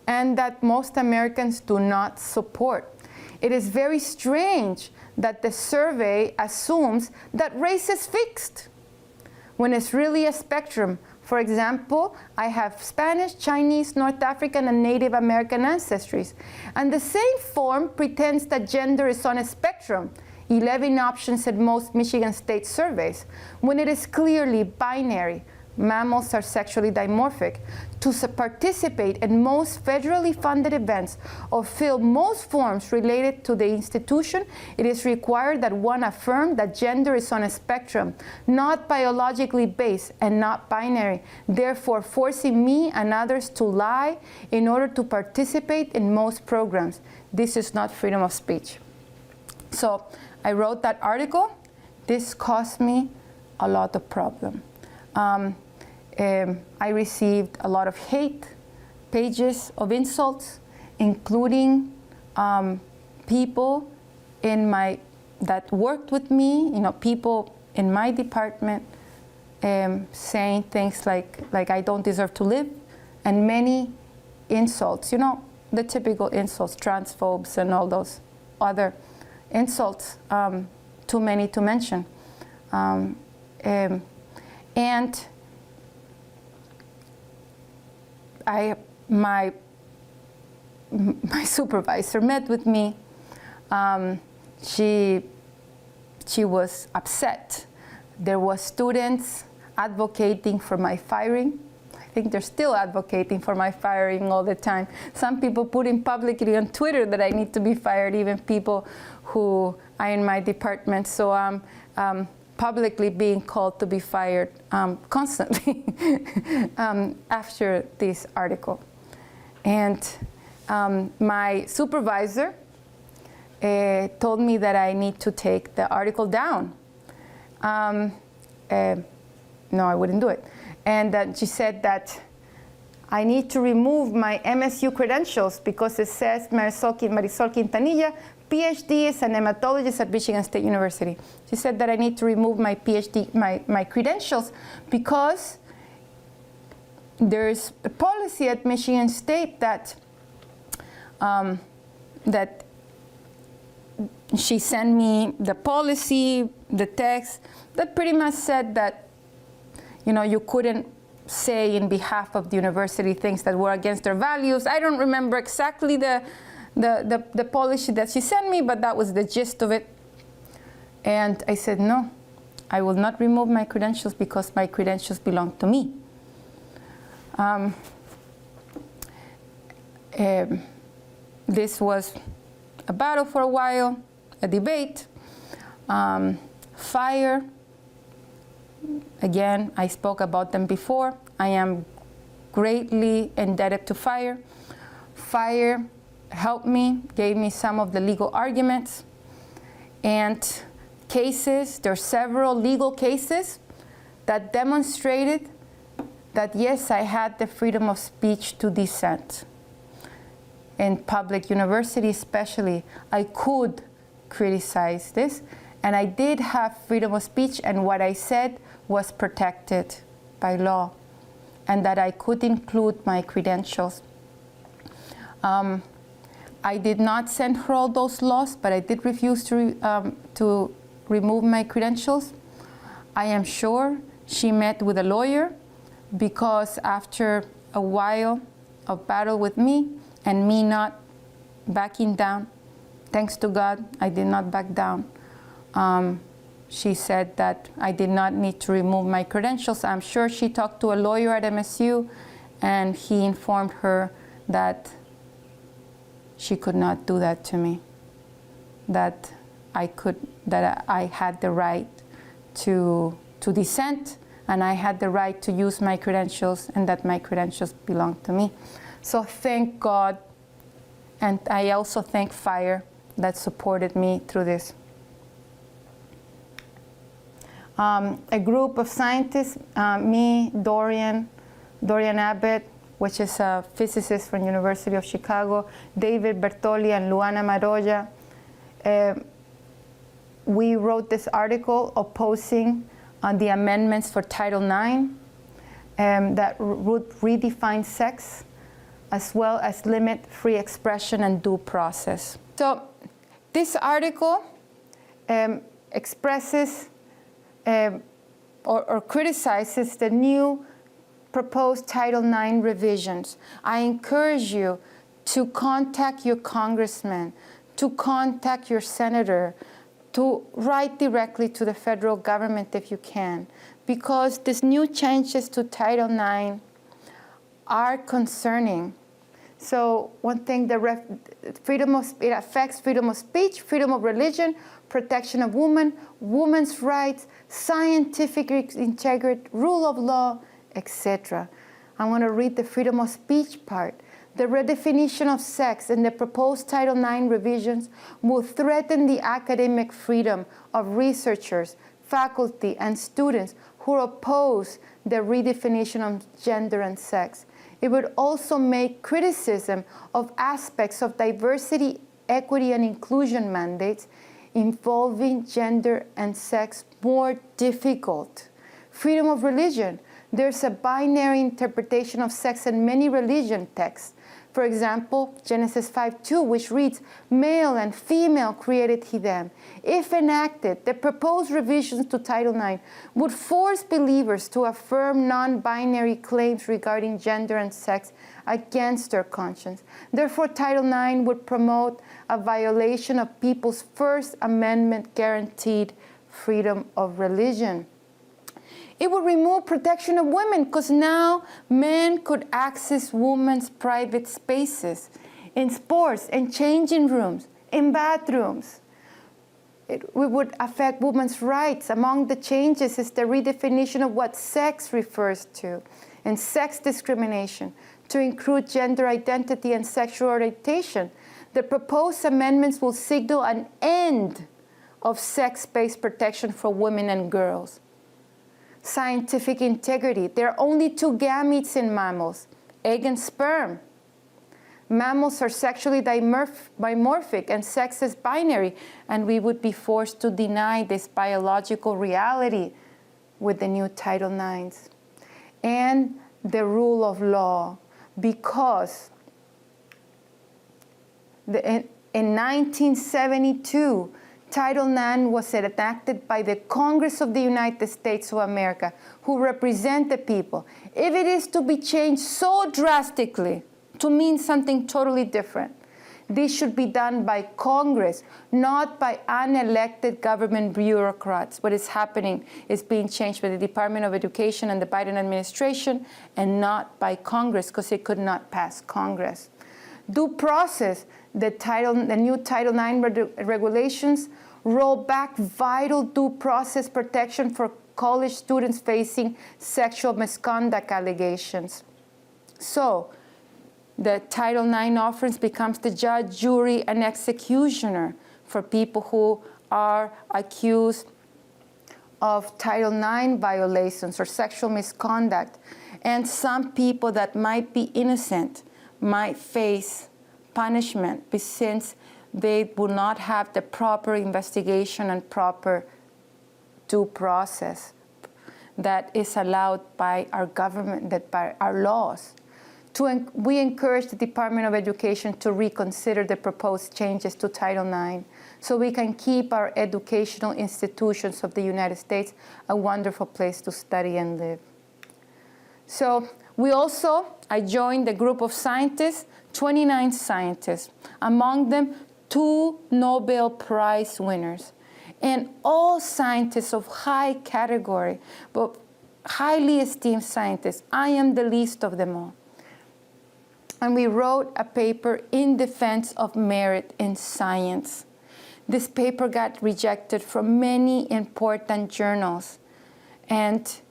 and that most Americans do not support. It is very strange that the survey assumes that race is fixed, when it's really a spectrum. For example, I have Spanish, Chinese, North African, and Native American ancestries. And the same form pretends that gender is on a spectrum, 11 options at most Michigan State surveys, when it is clearly binary. Mammals are sexually dimorphic. To participate in most federally funded events or fill most forms related to the institution, it is required that one affirm that gender is on a spectrum, not biologically based and not binary, therefore forcing me and others to lie in order to participate in most programs. This is not freedom of speech. So I wrote that article. This caused me a lot of problem. I received a lot of hate, pages of insults, including people that worked with me, people in my department, saying things like I don't deserve to live, and many insults, the typical insults, transphobes and all those other insults, too many to mention. And my supervisor met with me. She was upset. There were students advocating for my firing. I think they're still advocating for my firing all the time. Some people putting publicly on Twitter that I need to be fired, even people who are in my department. So I'm publicly being called to be fired constantly after this article. And my supervisor told me that I need to take the article down. No, I wouldn't do it. And she said that I need to remove my MSU credentials because it says Marisol Quintanilla, Ph.D. as a nematologist at Michigan State University. She said that I need to remove my Ph.D., my credentials, because there's a policy at Michigan State that that she sent me the policy, the text, that pretty much said that you couldn't say in behalf of the university things that were against their values. I don't remember exactly the policy that she sent me, but that was the gist of it. And I said, no, I will not remove my credentials because my credentials belong to me. This was a battle for a while, a debate, fire. Again, I spoke about them before. I am greatly indebted to fire. Fire helped me, gave me some of the legal arguments and cases. There are several legal cases that demonstrated that, yes, I had the freedom of speech to dissent. In public university especially, I could criticize this, and I did have freedom of speech, and what I said was protected by law, and that I could include my credentials. I did not send her all those laws, but I did refuse to remove my credentials. I am sure she met with a lawyer, because after a while of battle with me and me not backing down, thanks to God, I did not back down. She said that I did not need to remove my credentials. I'm sure she talked to a lawyer at MSU, and he informed her that she could not do that to me, that I had the right to dissent, and I had the right to use my credentials, and that my credentials belonged to me. So thank God, and I also thank FIRE that supported me through this. A group of scientists, me, Dorian Abbott, which is a physicist from University of Chicago, David Bertolli and Luana Maroya. We wrote this article opposing the amendments for Title IX that would redefine sex, as well as limit free expression and due process. So this article expresses or criticizes the new proposed Title IX revisions. I encourage you to contact your congressman, to contact your senator, to write directly to the federal government if you can, because these new changes to Title IX are concerning. So one thing, it affects freedom of speech, freedom of religion, protection of women, women's rights, scientific integrity, rule of law, etc. I want to read the freedom of speech part. The redefinition of sex in the proposed Title IX revisions will threaten the academic freedom of researchers, faculty, and students who oppose the redefinition of gender and sex. It would also make criticism of aspects of diversity, equity, and inclusion mandates involving gender and sex more difficult. Freedom of religion. There's a binary interpretation of sex in many religion texts. For example, Genesis 5:2, which reads, "Male and female created he them." If enacted, the proposed revisions to Title IX would force believers to affirm non-binary claims regarding gender and sex against their conscience. Therefore, Title IX would promote a violation of people's First Amendment guaranteed freedom of religion. It would remove protection of women, because now men could access women's private spaces, in sports, in changing rooms, in bathrooms. It would affect women's rights. Among the changes is the redefinition of what sex refers to, and sex discrimination, to include gender identity and sexual orientation. The proposed amendments will signal an end of sex-based protection for women and girls. Scientific integrity. There are only two gametes in mammals, egg and sperm. Mammals are sexually dimorphic and sex is binary, and we would be forced to deny this biological reality with the new Title IX. And the rule of law, because in 1972, Title IX was enacted by the Congress of the United States of America, who represent the people. If it is to be changed so drastically to mean something totally different, this should be done by Congress, not by unelected government bureaucrats. What is happening is being changed by the Department of Education and the Biden administration, and not by Congress, because it could not pass Congress. Due process. The new Title IX regulations roll back vital due process protection for college students facing sexual misconduct allegations. So the Title IX offense becomes the judge, jury, and executioner for people who are accused of Title IX violations or sexual misconduct. And some people that might be innocent might face punishment, since they will not have the proper investigation and proper due process that is allowed by our government, that by our laws. We encourage the Department of Education to reconsider the proposed changes to Title IX so we can keep our educational institutions of the United States a wonderful place to study and live. So I joined the group of scientists, 29 scientists, among them 2 Nobel Prize winners, and all scientists of high category, but highly esteemed scientists. I am the least of them all. And we wrote a paper in defense of merit in science. This paper got rejected from many important journals, and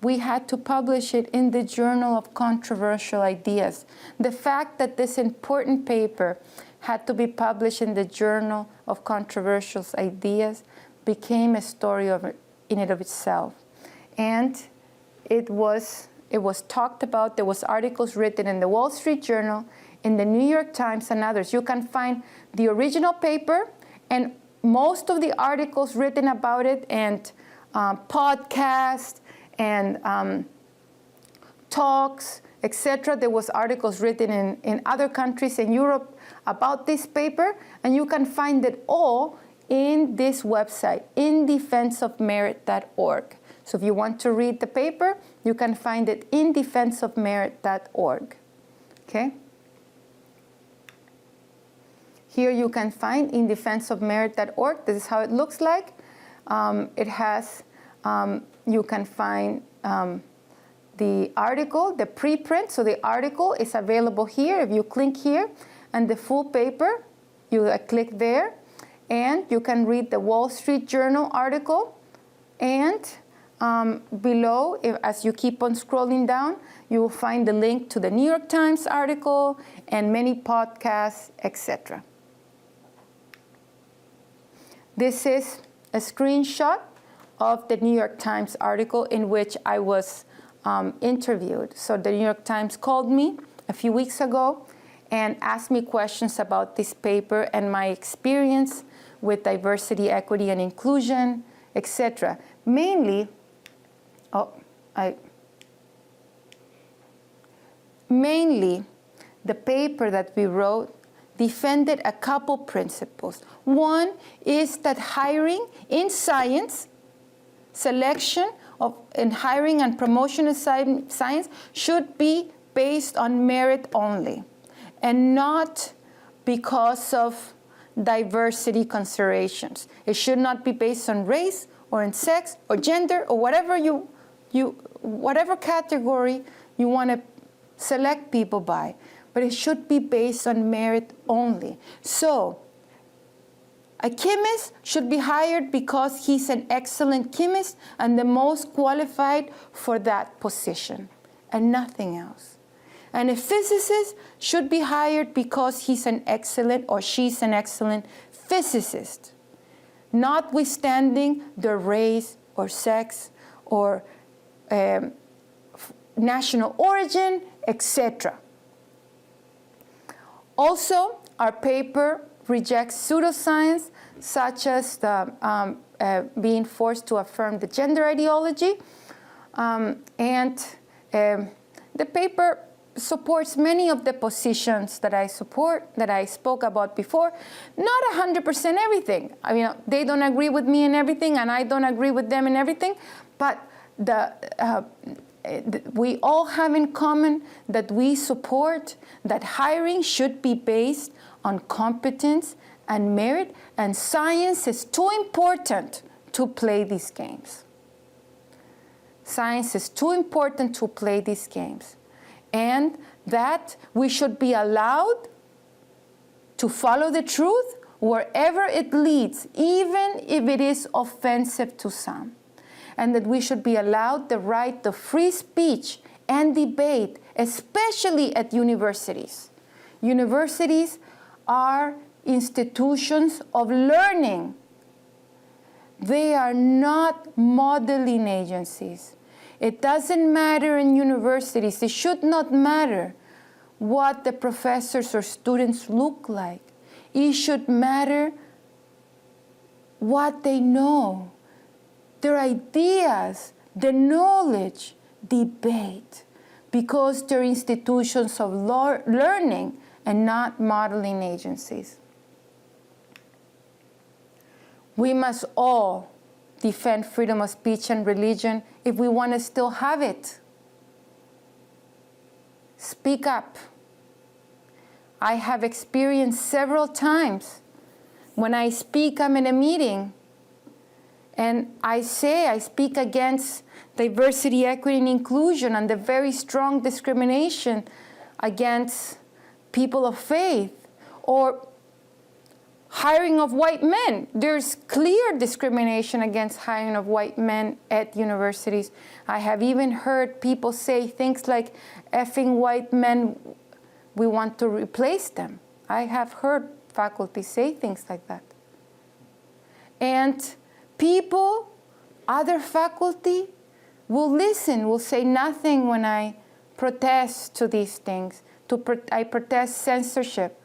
we had to publish it in the Journal of Controversial Ideas. The fact that this important paper had to be published in the Journal of Controversial Ideas became a story in and of itself. And it was It was talked about. There was articles written in the Wall Street Journal, in the New York Times, and others. You can find the original paper and most of the articles written about it, and podcasts and talks, etc. There was articles written in other countries in Europe about this paper, and you can find it all in this website, indefenseofmerit.org. So if you want to read the paper, you can find it in defenseofmerit.org. Okay? Here you can find indefenseofmerit.org. This is how it looks like. It has, you can find the article, the preprint. So the article is available here. If you click here, and the full paper, you click there, and you can read the Wall Street Journal article. And below, as you keep on scrolling down, you will find the link to the New York Times article and many podcasts, etc. This is a screenshot of the New York Times article in which I was interviewed. So the New York Times called me a few weeks ago and asked me questions about this paper and my experience with diversity, equity, and inclusion, etc. Mainly, the paper that we wrote defended a couple principles. One is that hiring in science, selection in hiring and promotion of science should be based on merit only, and not because of diversity considerations. It should not be based on race or in sex or gender or whatever whatever category you want to select people by, but it should be based on merit only. So a chemist should be hired because he's an excellent chemist and the most qualified for that position, and nothing else. And a physicist should be hired because he's an excellent or she's an excellent physicist, notwithstanding their race or sex or national origin, etc. Also, our paper rejects pseudoscience, such as being forced to affirm the gender ideology. The paper supports many of the positions that I support, that I spoke about before. Not 100% everything. I mean, they don't agree with me in everything, and I don't agree with them in everything. But we all have in common that we support that hiring should be based on competence and merit, and science is too important to play these games. Science is too important to play these games. And that we should be allowed to follow the truth wherever it leads, even if it is offensive to some. And that we should be allowed the right to free speech and debate, especially at universities. Universities are institutions of learning. They are not modeling agencies. It doesn't matter in universities. It should not matter what the professors or students look like. It should matter what they know, their ideas, the knowledge, debate, because they're institutions of learning and not modeling agencies. We must all defend freedom of speech and religion if we want to still have it. Speak up. I have experienced several times when I speak, I'm in a meeting, and I speak against diversity, equity, and inclusion, and the very strong discrimination against people of faith, or hiring of white men. There's clear discrimination against hiring of white men at universities. I have even heard people say things like, effing white men, we want to replace them. I have heard faculty say things like that. And people, other faculty, will listen, will say nothing when I protest to these things. I protest censorship.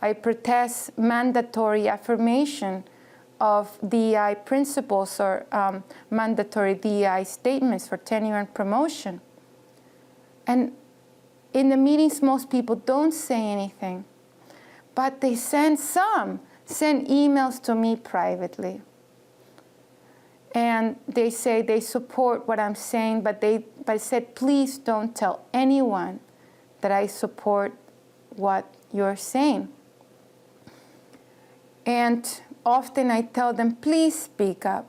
I protest mandatory affirmation of DEI principles or mandatory DEI statements for tenure and promotion. And in the meetings, most people don't say anything, but they send emails to me privately. And they say they support what I'm saying, but I said, please don't tell anyone that I support what you're saying. And often I tell them, please speak up.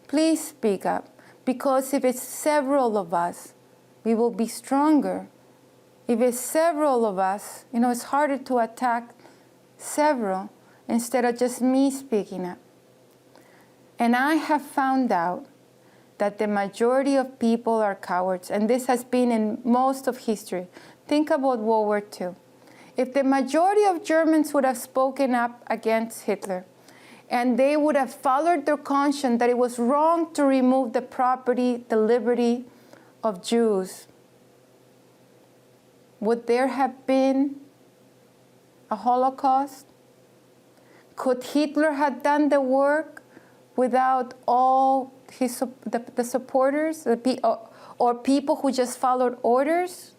Please speak up. Because if it's several of us, we will be stronger. If it's several of us, it's harder to attack several instead of just me speaking up. And I have found out that the majority of people are cowards, and this has been in most of history. Think about World War II. If the majority of Germans would have spoken up against Hitler, and they would have followed their conscience that it was wrong to remove the property, the liberty of Jews, would there have been a Holocaust? Could Hitler have done the work without all the supporters or people who just followed orders?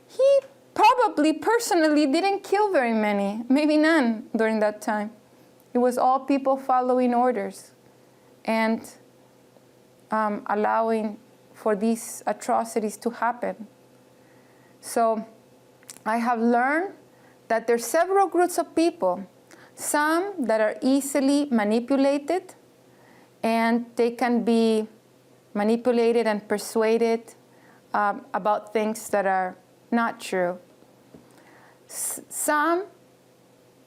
He probably personally didn't kill very many, maybe none during that time. It was all people following orders and allowing for these atrocities to happen. So I have learned that there are several groups of people, some that are easily manipulated, and they can be manipulated and persuaded about things that are not true. Some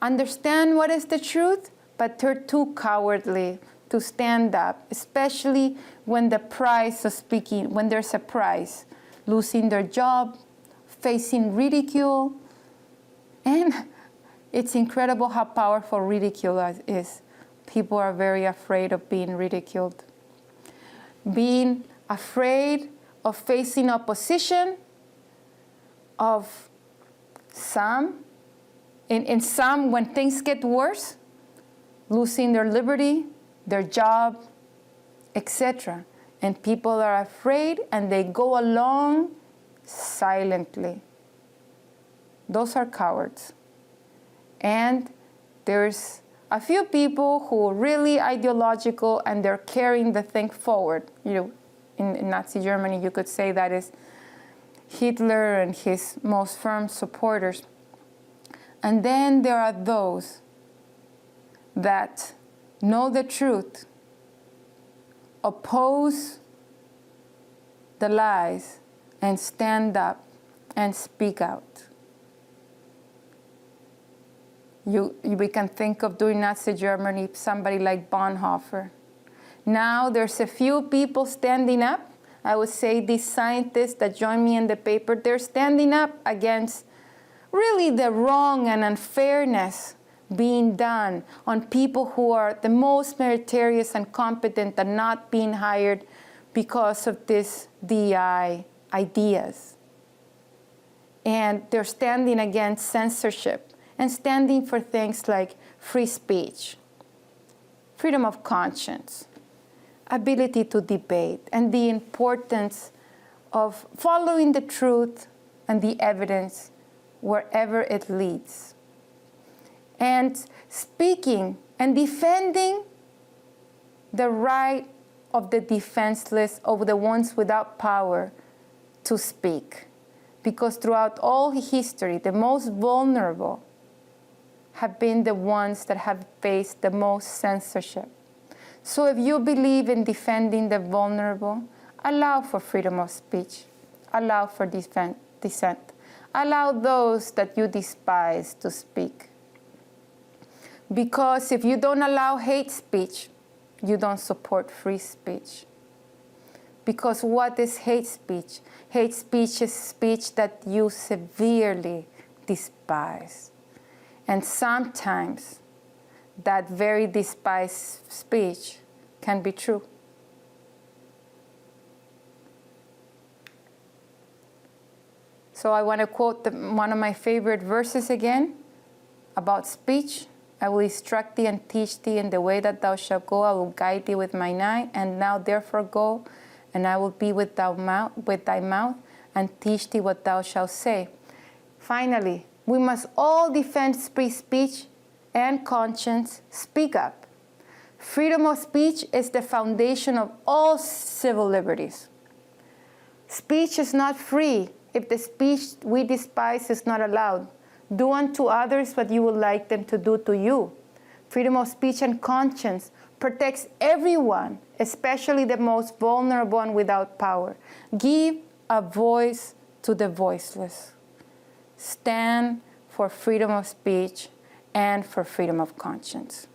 understand what is the truth, but they're too cowardly to stand up, especially when the price of speaking, when there's a price, losing their job, facing ridicule. And it's incredible how powerful ridicule is. People are very afraid of being ridiculed. Being afraid of facing opposition, of some, in some, when things get worse, losing their liberty, their job, etc. And people are afraid and they go along silently. Those are cowards. And there's a few people who are really ideological and they're carrying the thing forward. In Nazi Germany, you could say that is Hitler and his most firm supporters. And then there are those that know the truth, oppose the lies, and stand up and speak out. We can think of during Nazi Germany somebody like Bonhoeffer. Now there's a few people standing up. I would say these scientists that join me in the paper, they're standing up against really the wrong and unfairness being done on people who are the most meritorious and competent and not being hired because of this DEI ideas. And they're standing against censorship and standing for things like free speech, freedom of conscience, ability to debate, and the importance of following the truth and the evidence wherever it leads. And speaking and defending the right of the defenseless, of the ones without power to speak. Because throughout all history, the most vulnerable have been the ones that have faced the most censorship. So if you believe in defending the vulnerable, allow for freedom of speech. Allow for dissent. Allow those that you despise to speak. Because if you don't allow hate speech, you don't support free speech. Because what is hate speech? Hate speech is speech that you severely despise. And sometimes that very despised speech can be true. So I want to quote one of my favorite verses again about speech. I will instruct thee and teach thee in the way that thou shalt go. I will guide thee with mine eye. And now therefore go, and I will be with thy mouth, and teach thee what thou shalt say. Finally, we must all defend free speech and conscience. Speak up. Freedom of speech is the foundation of all civil liberties. Speech is not free if the speech we despise is not allowed. Do unto others what you would like them to do to you. Freedom of speech and conscience protects everyone, especially the most vulnerable and without power. Give a voice to the voiceless. Stand for freedom of speech and for freedom of conscience.